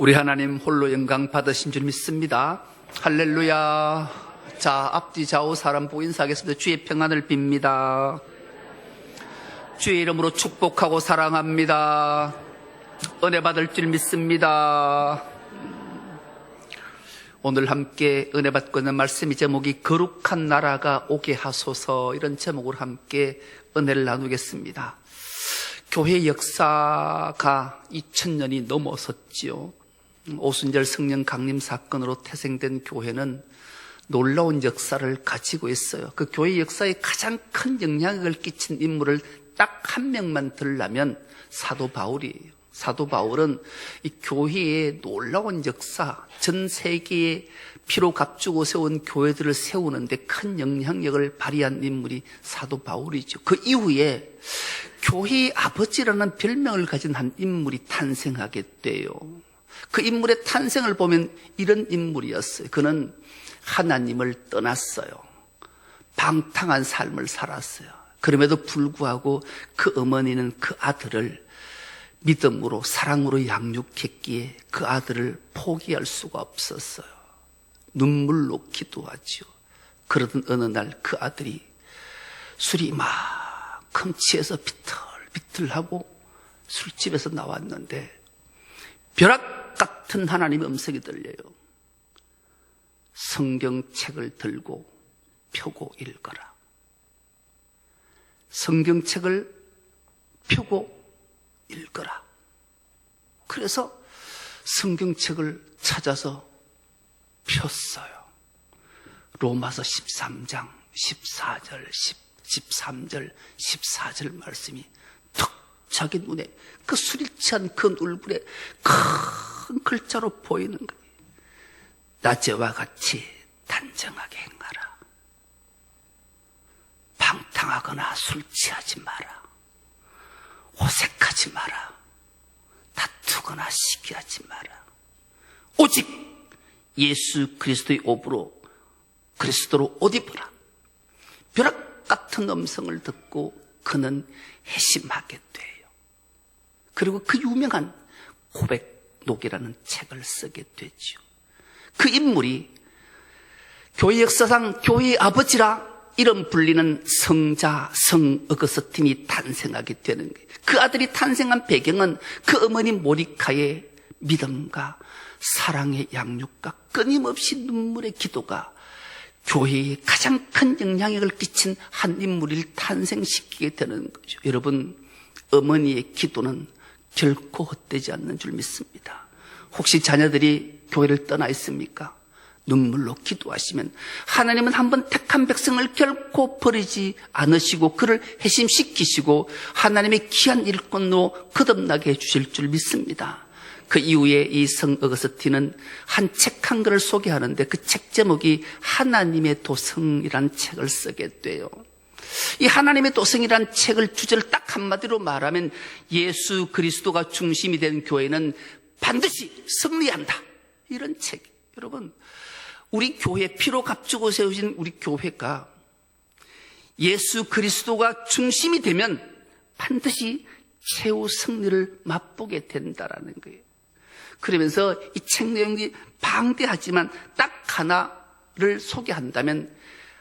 우리 하나님 홀로 영광 받으신 줄 믿습니다. 할렐루야. 자, 앞뒤 좌우 사람 보고 인사하겠습니다. 주의 평안을 빕니다. 주의 이름으로 축복하고 사랑합니다. 은혜 받을 줄 믿습니다. 오늘 함께 은혜 받고 있는 말씀이 제목이 거룩한 나라가 오게 하소서, 이런 제목으로 함께 은혜를 나누겠습니다. 교회 역사가 2000년이 넘어섰지요. 오순절 성령 강림 사건으로 태생된 교회는 놀라운 역사를 가지고 있어요. 그 교회 역사에 가장 큰 영향을 끼친 인물을 딱 한 명만 들라면 사도 바울이에요. 사도 바울은 이 교회의 놀라운 역사, 전 세계에 피로 값주고 세운 교회들을 세우는데 큰 영향력을 발휘한 인물이 사도 바울이죠. 그 이후에 교회의 아버지라는 별명을 가진 한 인물이 탄생하게 돼요. 그 인물의 탄생을 보면 이런 인물이었어요. 그는 하나님을 떠났어요. 방탕한 삶을 살았어요. 그럼에도 불구하고 그 어머니는 그 아들을 믿음으로, 사랑으로 양육했기에 그 아들을 포기할 수가 없었어요. 눈물로 기도하죠. 그러던 어느 날 그 아들이 술이 이만큼 취해서 비틀비틀하고 술집에서 나왔는데 벼락 같은 하나님의 음성이 들려요. 성경책을 들고 펴고 읽어라. 성경책을 펴고 읽어라. 그래서 성경책을 찾아서 폈어요. 로마서 13장 14절 13절 14절 말씀이 툭 자기 눈에, 그 술이 취한 그 얼굴에 큰 글자로 보이는 거예요. 낮에와 같이 단정하게 행하라. 방탕하거나 술 취하지 마라. 호색하지 마라. 다투거나 시기하지 마라. 오직 예수 그리스도의 옷으로, 그리스도로 옷 입어라. 벼락 같은 음성을 듣고 그는 회심하게 돼요. 그리고 그 유명한 고백록이라는 책을 쓰게 되죠. 그 인물이 교회 역사상 교회의 아버지라 이름 불리는 성자 성 어거스틴이 탄생하게 되는 거예요. 그 아들이 탄생한 배경은 그 어머니 모리카의 믿음과 사랑의 양육과 끊임없이 눈물의 기도가 교회에 가장 큰 영향력을 끼친 한 인물을 탄생시키게 되는 거죠. 여러분, 어머니의 기도는 결코 헛되지 않는 줄 믿습니다. 혹시 자녀들이 교회를 떠나 있습니까? 눈물로 기도하시면 하나님은 한번 택한 백성을 결코 버리지 않으시고 그를 회심시키시고 하나님의 귀한 일꾼으로 거듭나게 해주실 줄 믿습니다. 그 이후에 이 성 어거스틴은 한 책 한 권을 소개하는데 그 책 제목이 하나님의 도성이라는 책을 쓰게 돼요. 이 하나님의 도성이라는 책을 주제를 딱 한마디로 말하면 예수 그리스도가 중심이 된 교회는 반드시 승리한다, 이런 책. 여러분, 우리 교회, 피로 값주고 세우신 우리 교회가 예수 그리스도가 중심이 되면 반드시 최후 승리를 맛보게 된다라는 거예요. 그러면서 이 책 내용이 방대하지만 딱 하나를 소개한다면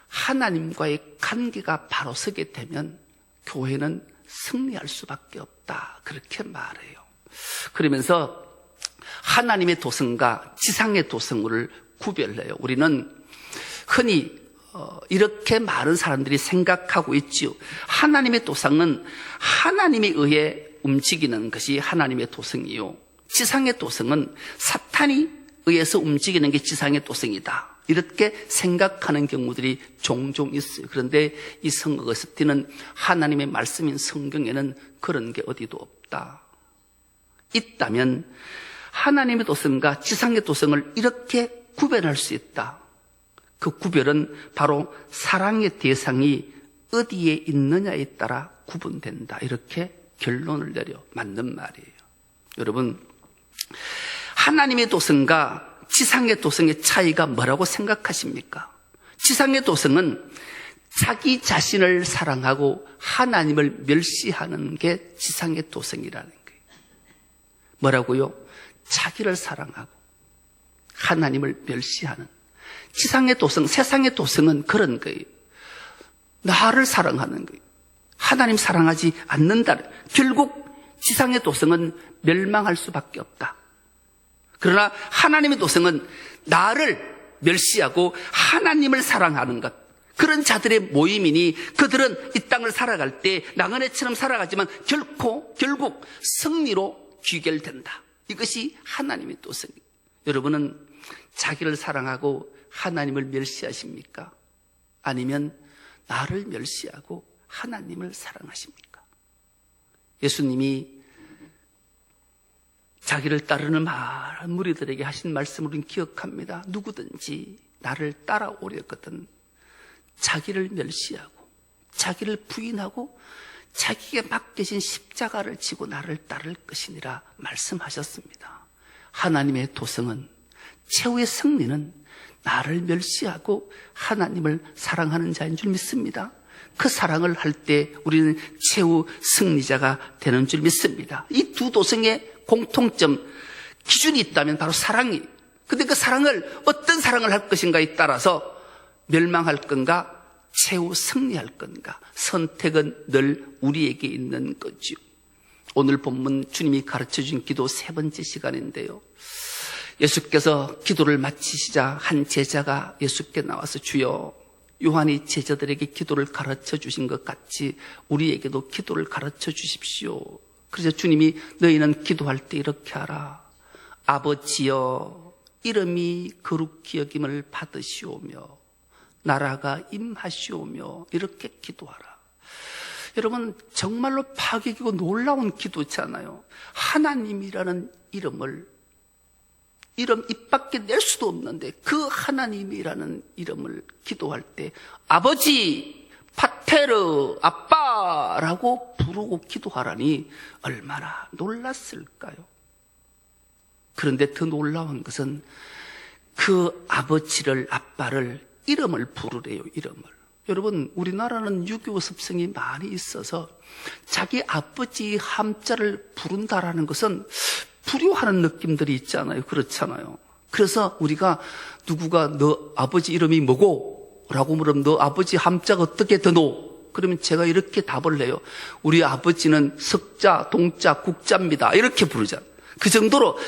하나님과의 관계가 바로 서게 되면 교회는 승리할 수밖에 없다, 그렇게 말해요. 그러면서 하나님의 도성과 지상의 도성을 구별해요. 우리는 흔히 이렇게 많은 사람들이 생각하고 있지요. 하나님의 도성은 하나님에 의해 움직이는 것이 하나님의 도성이요, 지상의 도성은 사탄이 의해서 움직이는 게 지상의 도성이다, 이렇게 생각하는 경우들이 종종 있어요. 그런데 이 성 어거스틴은 하나님의 말씀인 성경에는 그런 게 어디도 없다. 있다면 하나님의 도성과 지상의 도성을 이렇게 구별할 수 있다. 그 구별은 바로 사랑의 대상이 어디에 있느냐에 따라 구분된다, 이렇게 결론을 내려 맞는 말이에요. 여러분, 하나님의 도성과 지상의 도성의 차이가 뭐라고 생각하십니까? 지상의 도성은 자기 자신을 사랑하고 하나님을 멸시하는 게 지상의 도성이라는 거예요. 뭐라고요? 자기를 사랑하고 하나님을 멸시하는 지상의 도성, 세상의 도성은 그런 거예요. 나를 사랑하는 거예요. 하나님 사랑하지 않는다. 결국 지상의 도성은 멸망할 수밖에 없다. 그러나 하나님의 도성은 나를 멸시하고 하나님을 사랑하는 것, 그런 자들의 모임이니 그들은 이 땅을 살아갈 때 나그네처럼 살아가지만 결국 승리로 귀결된다. 이것이 하나님의 도성이에요. 여러분은 자기를 사랑하고 하나님을 멸시하십니까? 아니면 나를 멸시하고 하나님을 사랑하십니까? 예수님이 자기를 따르는 많은 무리들에게 하신 말씀을 우리는 기억합니다. 누구든지 나를 따라오려거든 자기를 멸시하고 자기를 부인하고 자기에게 맡겨진 십자가를 지고 나를 따를 것이니라 말씀하셨습니다. 하나님의 도성은, 최후의 승리는 나를 멸시하고 하나님을 사랑하는 자인 줄 믿습니다. 그 사랑을 할 때 우리는 최후 승리자가 되는 줄 믿습니다. 이 두 도성의 공통점, 기준이 있다면 바로 사랑이에요. 근데 그 사랑을 어떤 사랑을 할 것인가에 따라서 멸망할 건가, 최후 승리할 건가, 선택은 늘 우리에게 있는 거죠. 오늘 본문 주님이 가르쳐준 기도 세 번째 시간인데요, 예수께서 기도를 마치시자 한 제자가 예수께 나와서 주여, 요한이 제자들에게 기도를 가르쳐 주신 것 같이 우리에게도 기도를 가르쳐 주십시오. 그래서 주님이 너희는 기도할 때 이렇게 하라. 아버지여, 이름이 거룩히 여김을 받으시오며 나라가 임하시오며, 이렇게 기도하라. 여러분, 정말로 파격이고 놀라운 기도잖아요. 하나님이라는 이름 입 밖에 낼 수도 없는데 그 하나님이라는 이름을 기도할 때 아버지, 파테르, 아빠라고 부르고 기도하라니 얼마나 놀랐을까요? 그런데 더 놀라운 것은 그 아버지를, 아빠를 이름을 부르래요. 이름을. 여러분, 우리나라는 유교 습성이 많이 있어서 자기 아버지 함자를 부른다라는 것은 불효하는 느낌들이 있잖아요. 그렇잖아요. 그래서 우리가 누구가 너 아버지 이름이 뭐고? 라고 물으면 너 아버지 함자가 어떻게 되노? 그러면 제가 이렇게 답을 해요. 우리 아버지는 석자, 동자, 국자입니다. 이렇게 부르잖아요. 그 정도로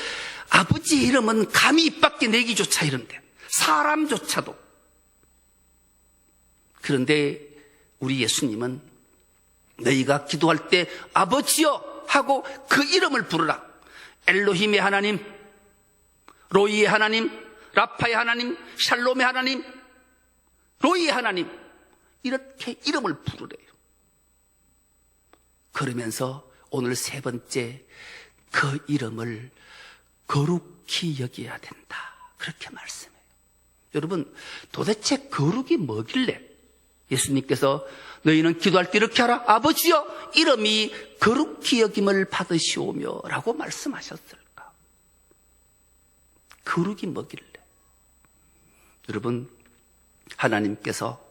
아버지 이름은 감히 입 밖에 내기조차 이런데, 사람조차도. 그런데 우리 예수님은 너희가 기도할 때 아버지여 하고 그 이름을 부르라. 엘로힘의 하나님, 로이의 하나님, 라파의 하나님, 샬롬의 하나님, 로이의 하나님, 이렇게 이름을 부르래요. 그러면서 오늘 세 번째, 그 이름을 거룩히 여겨야 된다, 그렇게 말씀해요. 여러분, 도대체 거룩이 뭐길래 예수님께서 너희는 기도할 때 이렇게 하라. 아버지여, 이름이 거룩히 여김을 받으시오며 라고 말씀하셨을까? 거룩이 뭐길래? 여러분, 하나님께서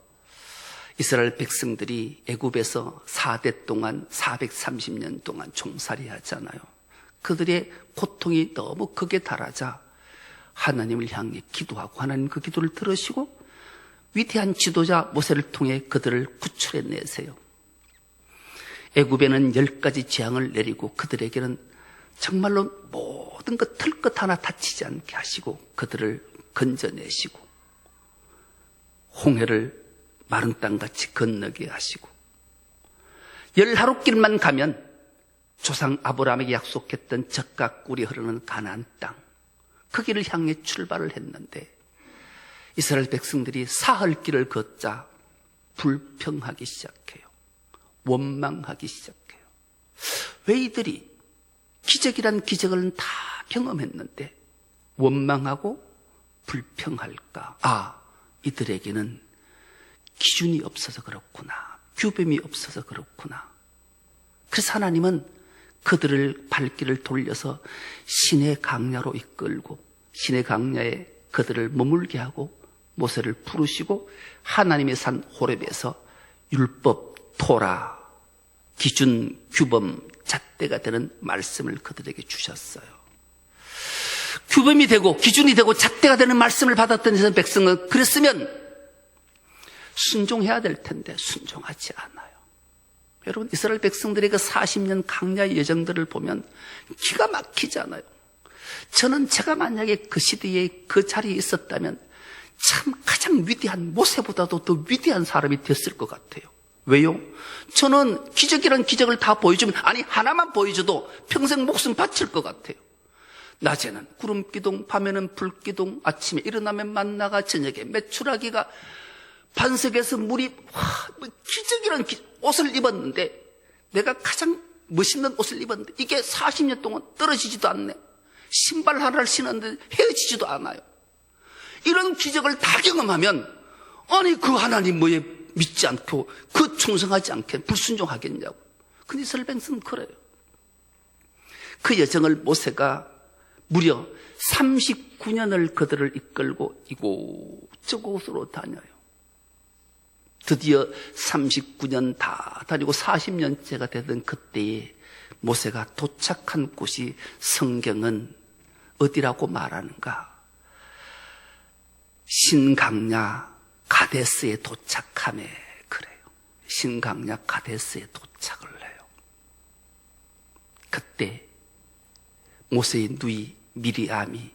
이스라엘 백성들이 애굽에서 4대 동안 430년 동안 종살이 하잖아요. 그들의 고통이 너무 극에 달하자 하나님을 향해 기도하고 하나님 그 기도를 들으시고 위대한 지도자 모세를 통해 그들을 구출해 내세요. 애굽에는 10가지 재앙을 내리고 그들에게는 정말로 모든 것 틀 것 하나 다치지 않게 하시고 그들을 건져내시고 홍해를 마른 땅같이 건너게 하시고 10하루길만 가면 조상 아브라함에게 약속했던 젖과 꿀이 흐르는 가나안 땅, 그 길을 향해 출발을 했는데 이스라엘 백성들이 사흘길을 걷자 불평하기 시작해요. 원망하기 시작해요. 왜 이들이 기적이란 기적을 다 경험했는데 원망하고 불평할까? 아, 이들에게는 기준이 없어서 그렇구나. 규범이 없어서 그렇구나. 그래서 하나님은 그들을 발길을 돌려서 신의 강야로 이끌고 신의 강야에 그들을 머물게 하고 모세를 부르시고 하나님의 산 호렙에서 율법, 토라, 기준, 규범, 잣대가 되는 말씀을 그들에게 주셨어요. 규범이 되고 기준이 되고 잣대가 되는 말씀을 받았던 이스라엘 백성은 그랬으면 순종해야 될 텐데 순종하지 않아요. 여러분, 이스라엘 백성들의 그 40년 강야의 여정들을 보면 기가 막히잖아요. 저는 제가 만약에 그 시대에 그 자리에 있었다면 참 가장 위대한 모세보다도 더 위대한 사람이 됐을 것 같아요. 왜요? 저는 기적이란 기적을 다 보여주면, 아니 하나만 보여줘도 평생 목숨 바칠 것 같아요. 낮에는 구름기둥, 밤에는 불기둥, 아침에 일어나면 만나가, 저녁에 메추라기가, 반석에서 물이, 기적이란 옷을 입었는데, 내가 가장 멋있는 옷을 입었는데 이게 40년 동안 떨어지지도 않네. 신발 하나를 신었는데 헤어지지도 않아요. 이런 기적을 다 경험하면, 아니 그 하나님 뭐에 믿지 않고 그 충성하지 않게 불순종하겠냐고. 근데 이스라엘 백성은 그래요. 그 여정을 모세가 무려 39년을 그들을 이끌고 이곳저곳으로 다녀요. 드디어 39년 다 다니고 40년째가 되던 그때에 모세가 도착한 곳이 성경은 어디라고 말하는가? 신강야 가데스에 도착함에 그래요. 신강야 가데스에 도착을 해요. 그때 모세의 누이 미리암이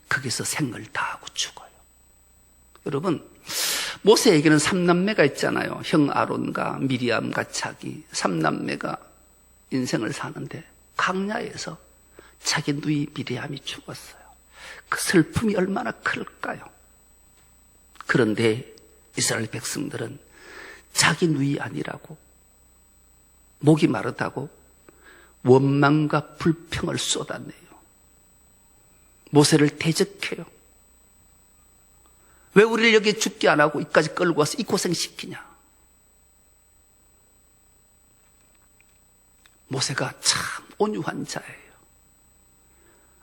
거기서 생을 다하고 죽어요. 여러분, 모세에게는 3남매가 있잖아요. 형 아론과 미리암과 자기 3남매가 인생을 사는데 강야에서 자기 누이 미리암이 죽었어요. 그 슬픔이 얼마나 클까요? 그런데 이스라엘 백성들은 자기 누이 아니라고, 목이 마르다고 원망과 불평을 쏟아내요. 모세를 대적해요. 왜 우리를 여기 죽게 안 하고 이까지 끌고 와서 이 고생시키냐? 모세가 참 온유한 자예요.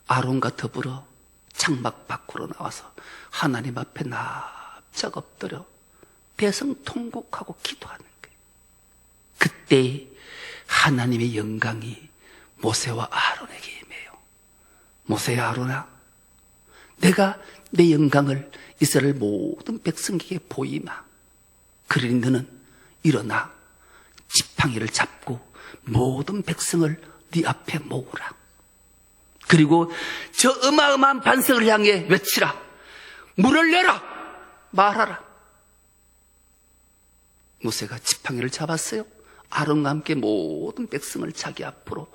아론과 더불어 장막 밖으로 나와서 하나님 앞에 납작 엎드려 대성통곡하고 기도하는 거예요. 그때 하나님의 영광이 모세와 아론에게 임해요. 모세야, 아론아, 내가 내 영광을 이스라엘 모든 백성에게 보이마. 그러니 너는 일어나 지팡이를 잡고 모든 백성을 네 앞에 모으라. 그리고 저 어마어마한 반석을 향해 외치라. 물을 내라. 말하라. 모세가 지팡이를 잡았어요. 아론과 함께 모든 백성을 자기 앞으로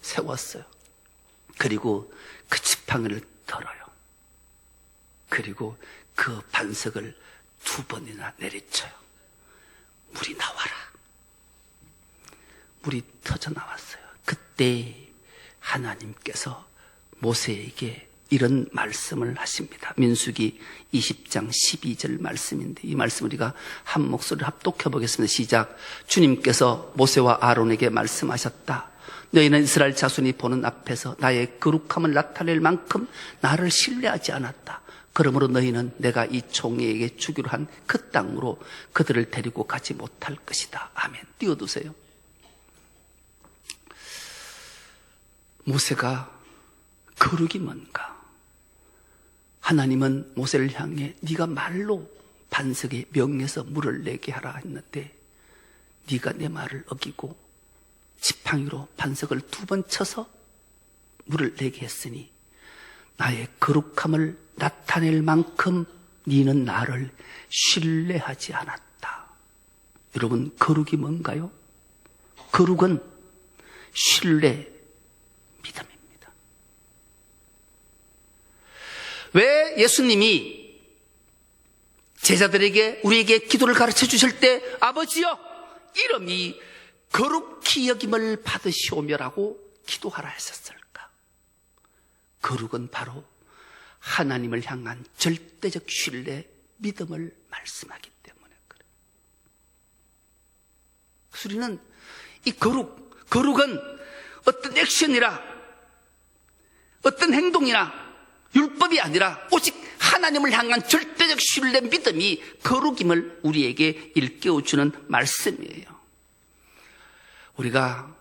세웠어요. 그리고 그 지팡이를 들어요. 그리고 그 반석을 2번이나 내리쳐요. 물이 나와라. 물이 터져 나왔어요. 그때 하나님께서 모세에게 이런 말씀을 하십니다. 민수기 20장 12절 말씀인데, 이 말씀 우리가 한 목소리를 합독해 보겠습니다. 시작. 주님께서 모세와 아론에게 말씀하셨다. 너희는 이스라엘 자손이 보는 앞에서 나의 거룩함을 나타낼 만큼 나를 신뢰하지 않았다. 그러므로 너희는 내가 이 총회에게 주기로 한 그 땅으로 그들을 데리고 가지 못할 것이다. 아멘. 띄워두세요. 모세가 거룩이 뭔가? 하나님은 모세를 향해 네가 말로 반석에 명해서 물을 내게 하라 했는데 네가 내 말을 어기고 지팡이로 반석을 2번 쳐서 물을 내게 했으니 나의 거룩함을 나타낼 만큼 네는 나를 신뢰하지 않았다. 여러분, 거룩이 뭔가요? 거룩은 신뢰, 믿음입니다. 왜 예수님이 제자들에게, 우리에게 기도를 가르쳐 주실 때 아버지여 이름이 거룩히 여김을 받으시오며라고 기도하라 했었을까? 거룩은 바로 하나님을 향한 절대적 신뢰, 믿음을 말씀하기 때문에 그래요. 우리는 이 거룩은 어떤 액션이라, 어떤 행동이나 율법이 아니라 오직 하나님을 향한 절대적 신뢰, 믿음이 거룩임을 우리에게 일깨워주는 말씀이에요. 우리가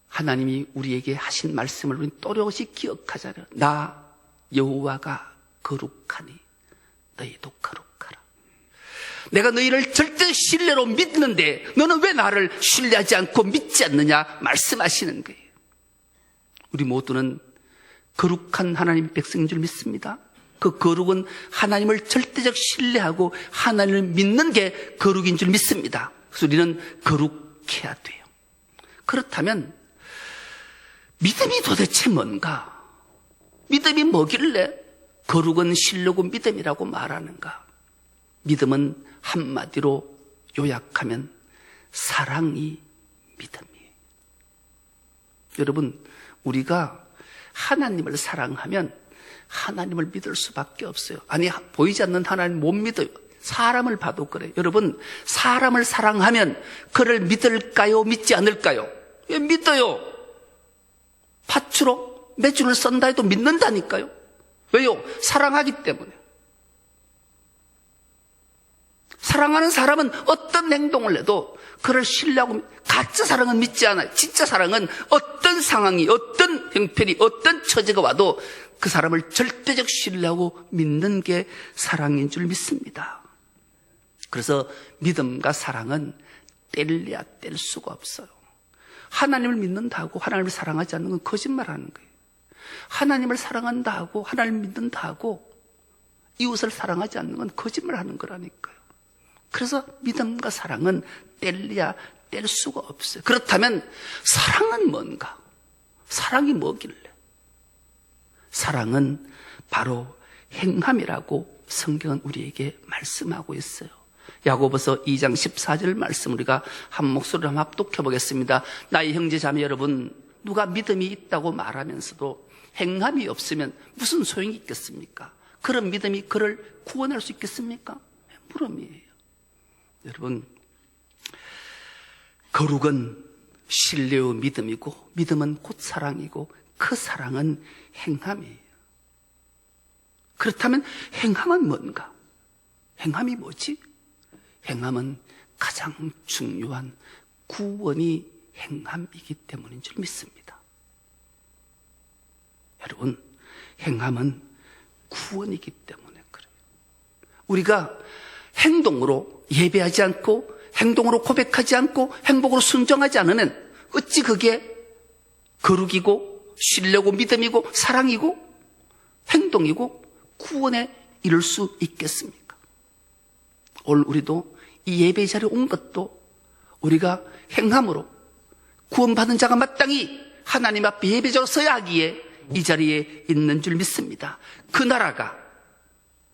하나님이 우리에게 하신 말씀을 우리는 또렷이 기억하자려. 나 여호와가 거룩하니 너희도 거룩하라. 내가 너희를 절대 신뢰로 믿는데 너는 왜 나를 신뢰하지 않고 믿지 않느냐 말씀하시는 거예요. 우리 모두는 거룩한 하나님 백성인 줄 믿습니다. 그 거룩은 하나님을 절대적 신뢰하고 하나님을 믿는 게 거룩인 줄 믿습니다. 그래서 우리는 거룩해야 돼요. 그렇다면 믿음이 도대체 뭔가? 믿음이 뭐길래 거룩은 신뢰고 믿음이라고 말하는가? 믿음은 한마디로 요약하면 사랑이 믿음이에요. 여러분, 우리가 하나님을 사랑하면 하나님을 믿을 수밖에 없어요. 아니, 보이지 않는 하나님 못 믿어요. 사람을 봐도 그래요. 여러분, 사람을 사랑하면 그를 믿을까요? 믿지 않을까요? 왜 믿어요? 팥주로 매주를 썬다 해도 믿는다니까요. 왜요? 사랑하기 때문에. 사랑하는 사람은 어떤 행동을 해도 그를 신뢰하고, 가짜 사랑은 믿지 않아요. 진짜 사랑은 어떤 상황이, 어떤 형편이, 어떤 처지가 와도 그 사람을 절대적 신뢰하고 믿는 게 사랑인 줄 믿습니다. 그래서 믿음과 사랑은 뗄래야 뗄 수가 없어요. 하나님을 믿는다고 하나님을 사랑하지 않는 건 거짓말하는 거예요. 하나님을 사랑한다 하고 하나님을 믿는다 하고 이웃을 사랑하지 않는 건 거짓말하는 거라니까요. 그래서 믿음과 사랑은 뗄래야 뗄 수가 없어요. 그렇다면 사랑은 뭔가? 사랑이 뭐길래? 사랑은 바로 행함이라고 성경은 우리에게 말씀하고 있어요. 야고보서 2장 14절 말씀 우리가 한 목소리로 한번 합독해 보겠습니다. 나의 형제 자매 여러분, 누가 믿음이 있다고 말하면서도 행함이 없으면 무슨 소용이 있겠습니까? 그런 믿음이 그를 구원할 수 있겠습니까? 물음이에요. 여러분, 거룩은 신뢰의 믿음이고 믿음은 곧 사랑이고 그 사랑은 행함이에요. 그렇다면 행함은 뭔가? 행함이 뭐지? 행함은 가장 중요한 구원이 행함이기 때문인 줄 믿습니다. 여러분, 행함은 구원이기 때문에 그래요. 우리가 행동으로 예배하지 않고 행동으로 고백하지 않고 행복으로 순종하지 않으면 어찌 그게 거룩이고 신뢰고 믿음이고 사랑이고 행동이고 구원에 이를 수 있겠습니까? 오늘 우리도 이 예배 자리에 온 것도 우리가 행함으로 구원받은 자가 마땅히 하나님 앞에 예배자로 서야 하기에 이 자리에 있는 줄 믿습니다. 그 나라가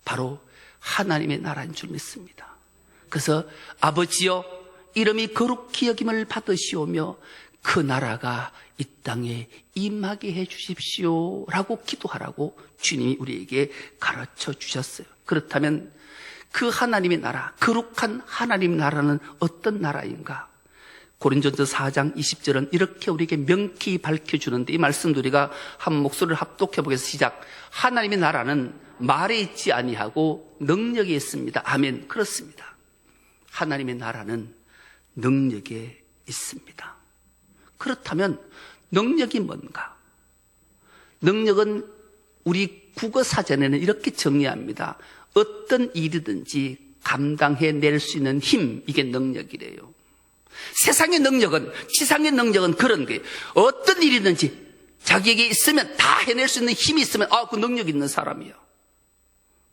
바로 하나님의 나라인 줄 믿습니다. 그래서 아버지여 이름이 거룩히 여김을 받으시오며 그 나라가 이 땅에 임하게 해 주십시오 라고 기도하라고 주님이 우리에게 가르쳐 주셨어요. 그렇다면 그 하나님의 나라, 거룩한 하나님 나라는 어떤 나라인가? 고린도전서 4장 20절은 이렇게 우리에게 명쾌히 밝혀주는데 이 말씀도 우리가 한 목소리를 합독해 보겠습니다. 시작. 하나님의 나라는 말에 있지 아니하고 능력에 있습니다. 아멘. 그렇습니다. 하나님의 나라는 능력에 있습니다. 그렇다면 능력이 뭔가? 능력은 우리 국어사전에는 이렇게 정의합니다. 어떤 일이든지 감당해낼 수 있는 힘, 이게 능력이래요. 세상의 능력은, 지상의 능력은 그런 거예요. 어떤 일이든지 자기에게 있으면 다 해낼 수 있는 힘이 있으면 그 능력 있는 사람이에요.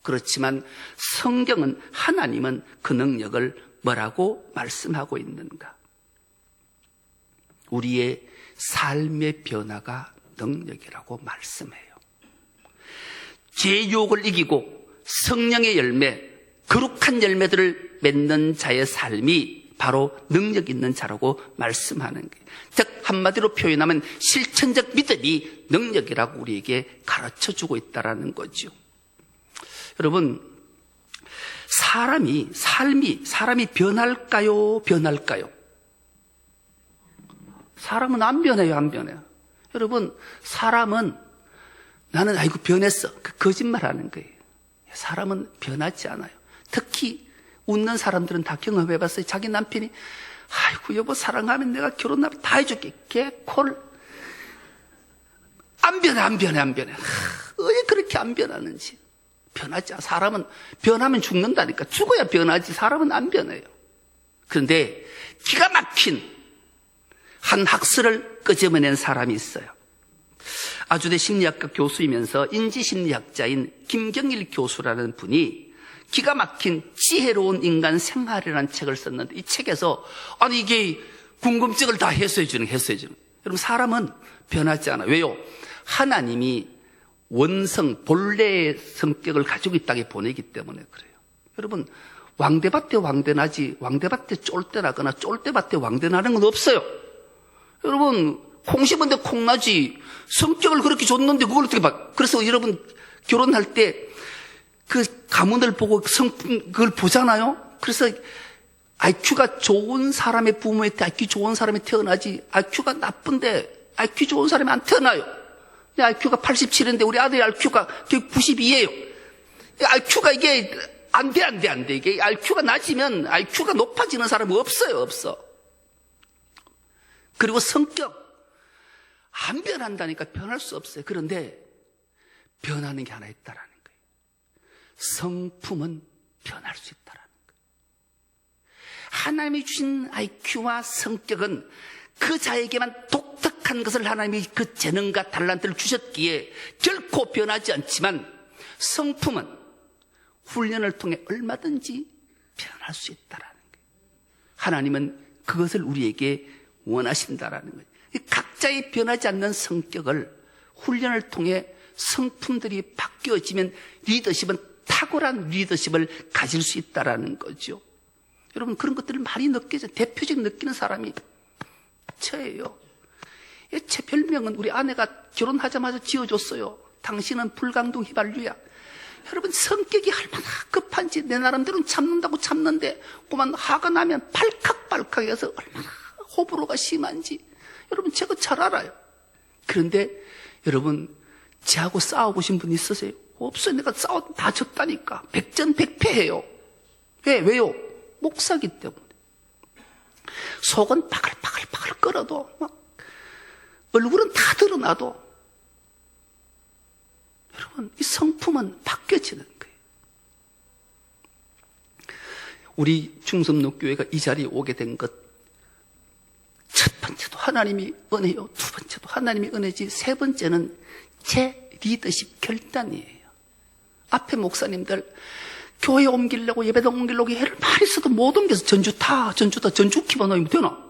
그렇지만 성경은, 하나님은 그 능력을 뭐라고 말씀하고 있는가? 우리의 삶의 변화가 능력이라고 말씀해요. 죄의 유혹을 이기고 성령의 열매, 거룩한 열매들을 맺는 자의 삶이 바로 능력 있는 자라고 말씀하는 거예요. 즉 한마디로 표현하면 실천적 믿음이 능력이라고 우리에게 가르쳐주고 있다는 거죠. 여러분, 삶이 변할까요? 변할까요? 사람은 안 변해요, 안 변해요. 여러분, 사람은 나는 변했어. 그 거짓말 하는 거예요. 사람은 변하지 않아요. 특히 웃는 사람들은 다 경험해봤어요. 자기 남편이 여보 사랑하면 내가 결혼하면 다 해줄게. 개콜. 안 변해. 왜 그렇게 안 변하는지. 변하지 않아. 사람은 변하면 죽는다니까. 죽어야 변하지. 사람은 안 변해요. 그런데 기가 막힌 한 학설을 끄집어낸 사람이 있어요. 아주대 심리학과 교수이면서 인지심리학자인 김경일 교수라는 분이 기가 막힌 지혜로운 인간 생활이라는 책을 썼는데, 이 책에서 아니 이게 궁금증을 다 해소해주는. 여러분, 사람은 변하지 않아요. 왜요? 하나님이 원성 본래의 성격을 가지고 이 땅에 보내기 때문에 그래요. 여러분, 왕대밭에 왕대나지 왕대밭에 쫄대나거나 쫄대밭에 왕대나는 건 없어요. 여러분, 콩 심은데 콩나지. 성격을 그렇게 줬는데 그걸 어떻게 봐. 그래서 여러분 결혼할 때 그 가문을 보고 성품 그걸 보잖아요. 그래서 IQ가 좋은 사람의 부모한테 IQ 좋은 사람이 태어나지, IQ가 나쁜데 IQ 좋은 사람이 안 태어나요. 내 IQ가 87인데 우리 아들의 IQ가 92예요. IQ가 이게 안 돼. 이게 IQ가 낮으면 IQ가 높아지는 사람이 없어. 그리고 성격 안 변한다니까. 변할 수 없어요. 그런데 변하는 게 하나 있다라는 거예요. 성품은 변할 수 있다라는 거예요. 하나님이 주신 IQ와 성격은 그 자에게만 독특한 것을 하나님이 그 재능과 달란트를 주셨기에 결코 변하지 않지만, 성품은 훈련을 통해 얼마든지 변할 수 있다라는 거예요. 하나님은 그것을 우리에게 원하신다라는 거예요. 각자의 변하지 않는 성격을 훈련을 통해 성품들이 바뀌어지면 리더십은 탁월한 리더십을 가질 수 있다라는 거죠. 여러분, 그런 것들을 많이 느껴져. 대표적인 느끼는 사람이 저예요. 제 별명은 우리 아내가 결혼하자마자 지어줬어요. 당신은 불강동 휘발유야. 여러분, 성격이 얼마나 급한지. 내 나름대로는 참는다고 참는데 그만 화가 나면 발칵발칵해서 얼마나 호불호가 심한지 여러분 제가 잘 알아요. 그런데 여러분, 저하고 싸워보신 분 있으세요? 없어요. 내가 싸워 다 졌다니까. 백전백패해요. 왜요? 목사기 때문에. 속은 바글바글 끓어도 막 얼굴은 다 드러나도 여러분, 이 성품은 바뀌어지는 거예요. 우리 충성로교회가 이 자리에 오게 된 것, 첫 번째도 하나님이 은혜요, 두 번째도 하나님이 은혜지, 세 번째는 제 리더십 결단이에요. 앞에 목사님들 교회 옮기려고, 예배당 옮기려고 애를 많이 써도 못 옮겨서 전주 키만 놓으면 되나?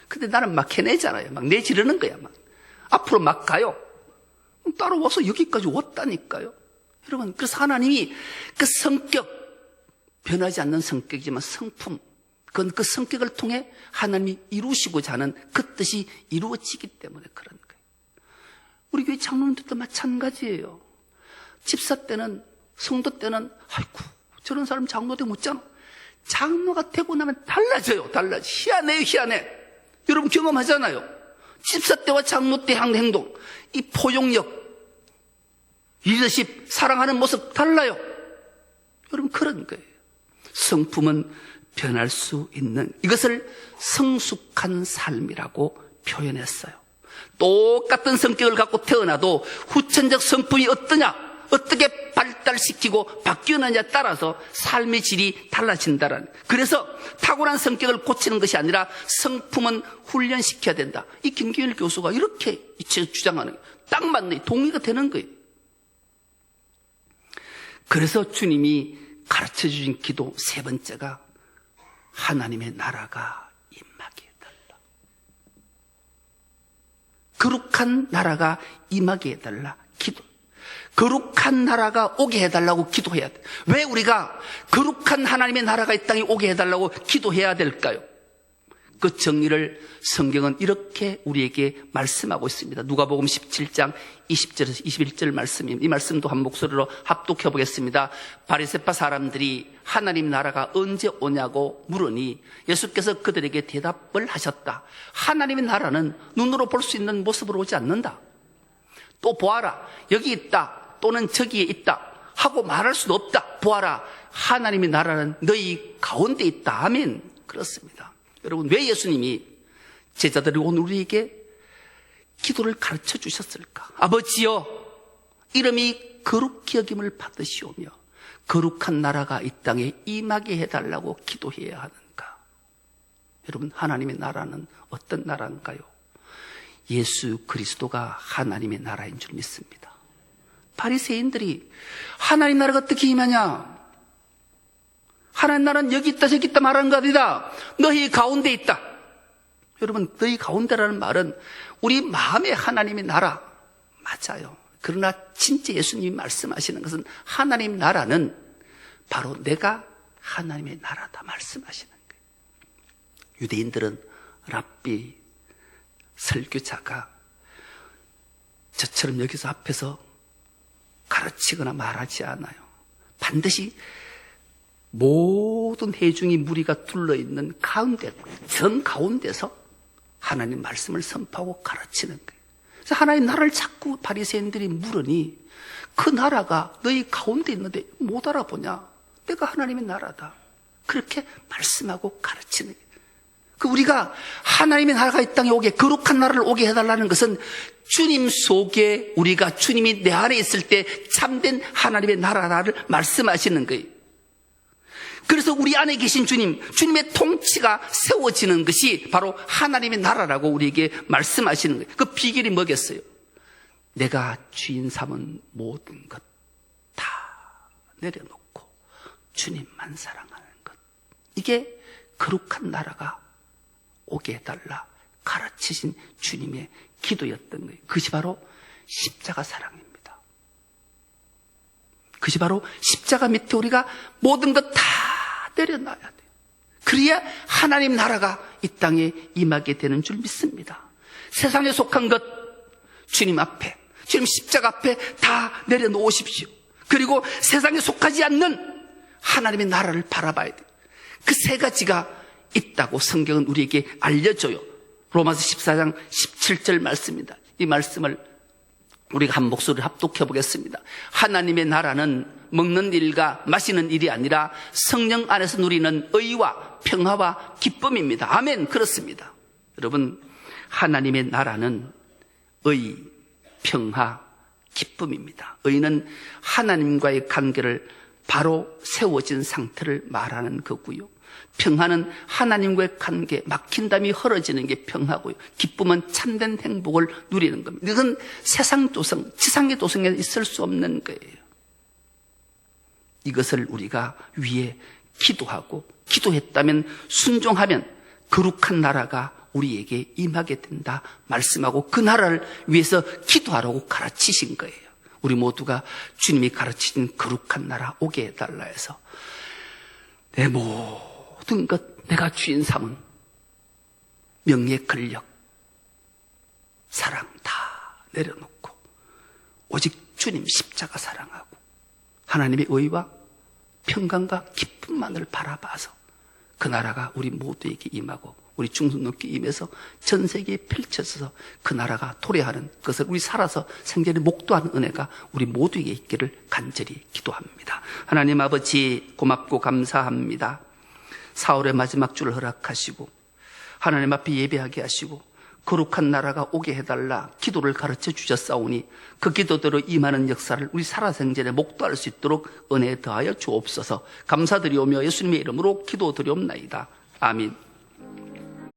근데 나는 막 해내잖아요. 막 내지르는 거야. 막 앞으로 막 가요. 따라와서 여기까지 왔다니까요. 여러분, 그래서 하나님이 그 성격, 변하지 않는 성격이지만 성품, 그건 그 성격을 통해 하나님이 이루시고자 하는 그 뜻이 이루어지기 때문에 그런 거예요. 우리 교회 장로님들도 마찬가지예요. 집사 때는, 성도 때는 아이고 저런 사람 장로 되고 묻잖아. 장로가 되고 나면 달라져요. 희한해. 여러분 경험하잖아요. 집사 때와 장로 때 하는 행동, 이 포용력, 리더십, 사랑하는 모습 달라요. 여러분 그런 거예요. 성품은 변할 수 있는, 이것을 성숙한 삶이라고 표현했어요. 똑같은 성격을 갖고 태어나도 후천적 성품이 어떻게 발달시키고 바뀌느냐에 따라서 삶의 질이 달라진다라는. 그래서 탁월한 성격을 고치는 것이 아니라 성품은 훈련시켜야 된다. 이 김기일 교수가 이렇게 주장하는 거예요. 딱 맞네. 동의가 되는 거예요. 그래서 주님이 가르쳐 주신 기도 세 번째가 하나님의 나라가 임하게 해달라. 거룩한 나라가 임하게 해달라. 기도. 거룩한 나라가 오게 해달라고 기도해야 돼. 왜 우리가 거룩한 하나님의 나라가 이 땅에 오게 해달라고 기도해야 될까요? 그 정의를 성경은 이렇게 우리에게 말씀하고 있습니다. 누가복음 17장 20절에서 21절 말씀입니다. 이 말씀도 한 목소리로 합독해 보겠습니다. 바리새파 사람들이 하나님 나라가 언제 오냐고 물으니 예수께서 그들에게 대답을 하셨다. 하나님의 나라는 눈으로 볼 수 있는 모습으로 오지 않는다. 또 보아라, 여기 있다 또는 저기에 있다 하고 말할 수도 없다. 보아라, 하나님의 나라는 너희 가운데 있다. 아멘. 그렇습니다. 여러분, 왜 예수님이 제자들이 오늘 우리에게 기도를 가르쳐 주셨을까? 아버지여, 이름이 거룩히 여김을 받으시오며 거룩한 나라가 이 땅에 임하게 해달라고 기도해야 하는가? 여러분, 하나님의 나라는 어떤 나라인가요? 예수 그리스도가 하나님의 나라인 줄 믿습니다. 바리새인들이 하나님 나라가 어떻게 임하냐? 하나님 나라는 여기 있다 저기 있다 말하는 거 아니다. 너희 가운데 있다. 여러분, 너희 가운데라는 말은 우리 마음의 하나님의 나라 맞아요. 그러나 진짜 예수님이 말씀하시는 것은 하나님 나라는 바로 내가 하나님의 나라다 말씀하시는 거예요. 유대인들은 랍비, 설교자가 저처럼 여기서 앞에서 가르치거나 말하지 않아요. 반드시 모든 회중이 무리가 둘러있는 가운데, 정 가운데서 하나님 말씀을 선포하고 가르치는 거예요. 그래서 하나님 나라를 자꾸 바리새인들이 물으니 그 나라가 너희 가운데 있는데 못 알아보냐? 내가 하나님의 나라다. 그렇게 말씀하고 가르치는 거예요. 그 우리가 하나님의 나라가 이 땅에 오게, 거룩한 나라를 오게 해달라는 것은 주님 속에 우리가 주님이 내 안에 있을 때 참된 하나님의 나라를 말씀하시는 거예요. 그래서 우리 안에 계신 주님, 주님의 통치가 세워지는 것이 바로 하나님의 나라라고 우리에게 말씀하시는 거예요. 그 비결이 뭐겠어요? 내가 주인 삼은 모든 것 다 내려놓고 주님만 사랑하는 것. 이게 거룩한 나라가 오게 해달라 가르치신 주님의 기도였던 거예요. 그것이 바로 십자가 사랑입니다. 그것이 바로 십자가 밑에 우리가 모든 것 다 내려놔야 돼요. 그래야 하나님 나라가 이 땅에 임하게 되는 줄 믿습니다. 세상에 속한 것 주님 앞에, 주님 십자가 앞에 다 내려놓으십시오. 그리고 세상에 속하지 않는 하나님의 나라를 바라봐야 돼요. 그 세 가지가 있다고 성경은 우리에게 알려줘요. 로마서 14장 17절 말씀입니다. 이 말씀을 우리가 한 목소리를 합독해 보겠습니다. 하나님의 나라는 먹는 일과 마시는 일이 아니라 성령 안에서 누리는 의와 평화와 기쁨입니다. 아멘. 그렇습니다. 여러분, 하나님의 나라는 의, 평화, 기쁨입니다. 의는 하나님과의 관계를 바로 세워진 상태를 말하는 거고요. 평화는 하나님과의 관계, 막힌 담이 헐어지는 게 평화고요. 기쁨은 참된 행복을 누리는 겁니다. 이건 세상 도성, 지상의 도성에 있을 수 없는 거예요. 이것을 우리가 위에 기도하고 기도했다면 순종하면 거룩한 나라가 우리에게 임하게 된다 말씀하고 그 나라를 위해서 기도하라고 가르치신 거예요. 우리 모두가 주님이 가르치신 거룩한 나라 오게 해달라 해서 내 모든 것 내가 주인 삼은 명예, 권력, 사랑 다 내려놓고 오직 주님 십자가 사랑하고 하나님의 의와 평강과 기쁨만을 바라봐서 그 나라가 우리 모두에게 임하고 우리 중순롭게 임해서 전 세계에 펼쳐져서 그 나라가 도래하는 것을 우리 살아서 생전에 목도하는 은혜가 우리 모두에게 있기를 간절히 기도합니다. 하나님 아버지 고맙고 감사합니다. 4월의 마지막 주를 허락하시고 하나님 앞에 예배하게 하시고 거룩한 나라가 오게 해달라 기도를 가르쳐 주셨사오니 그 기도대로 임하는 역사를 우리 살아생전에 목도할 수 있도록 은혜 더하여 주옵소서. 감사드리오며 예수님의 이름으로 기도드리옵나이다. 아멘.